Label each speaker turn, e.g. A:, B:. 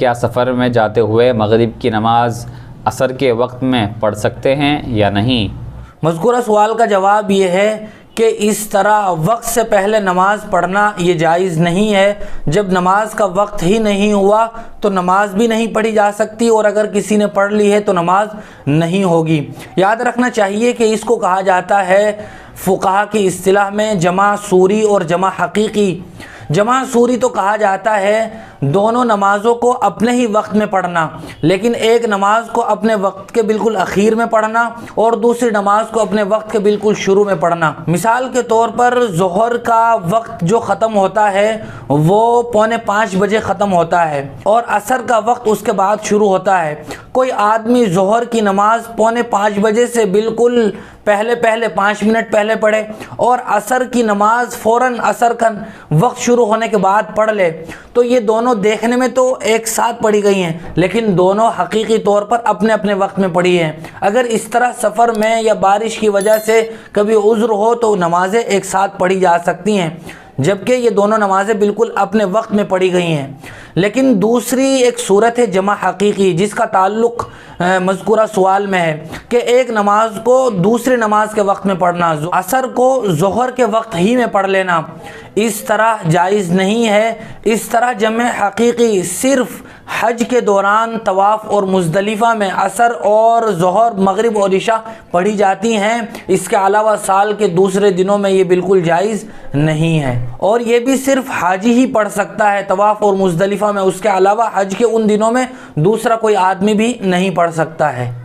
A: क्या सफ़र में जाते हुए मगरिब की नमाज असर के वक्त में पढ़ सकते हैं या नहीं?
B: मज़कूरा सवाल का जवाब ये है कि इस तरह वक्त से पहले नमाज पढ़ना ये जायज़ नहीं है। जब नमाज का वक्त ही नहीं हुआ तो नमाज भी नहीं पढ़ी जा सकती, और अगर किसी ने पढ़ ली है तो नमाज नहीं होगी। याद रखना चाहिए कि इसको कहा जाता है फ़ुक़हा की इस्तिलाह में जमा सूरी और जमा हकीकी। जमा सूरी तो कहा जाता है दोनों नमाज़ों को अपने ही वक्त में पढ़ना, लेकिन एक नमाज को अपने वक्त के बिल्कुल अखीर में पढ़ना और दूसरी नमाज को अपने वक्त के बिल्कुल शुरू में पढ़ना। मिसाल के तौर पर ज़ोहर का वक्त जो ख़त्म होता है वो 4:45 बजे ख़त्म होता है और असर का वक्त उसके बाद शुरू होता है। कोई आदमी ज़ोहर की नमाज 4:45 बजे से बिल्कुल पहले 5 मिनट पहले पढ़े और असर की नमाज फ़ौरन असर का वक्त शुरू होने के बाद पढ़ ले, तो ये दोनों देखने में तो एक साथ पढ़ी गई हैं, लेकिन दोनों हकीकी तौर पर अपने अपने वक्त में पढ़ी हैं। अगर इस तरह सफ़र में या बारिश की वजह से कभी उज़्र हो तो नमाज़ें एक साथ पढ़ी जा सकती हैं, जबकि ये दोनों नमाज़ें बिल्कुल अपने वक्त में पढ़ी गई हैं। लेकिन दूसरी एक सूरत है जमा हकीकी, जिसका ताल्लुक़ मज़कूरा सवाल में है कि एक नमाज को दूसरी नमाज के वक्त में पढ़ना, असर को ज़ोहर के वक्त ही में पढ़ लेना, इस तरह जायज़ नहीं है। इस तरह जमा हकीकी सिर्फ़ हज के दौरान तवाफ़ और मुज़दलिफ़ा में असर और ज़ोहर, मगरिब और इशा पढ़ी जाती हैं। इसके अलावा साल के दूसरे दिनों में ये बिल्कुल जायज़ नहीं है, और ये भी सिर्फ़ हाजी ही पढ़ सकता है तवाफ़ और मुज़दलिफ़ा में। उसके अलावा हज के उन दिनों में दूसरा कोई आदमी भी नहीं पढ़ सकता है।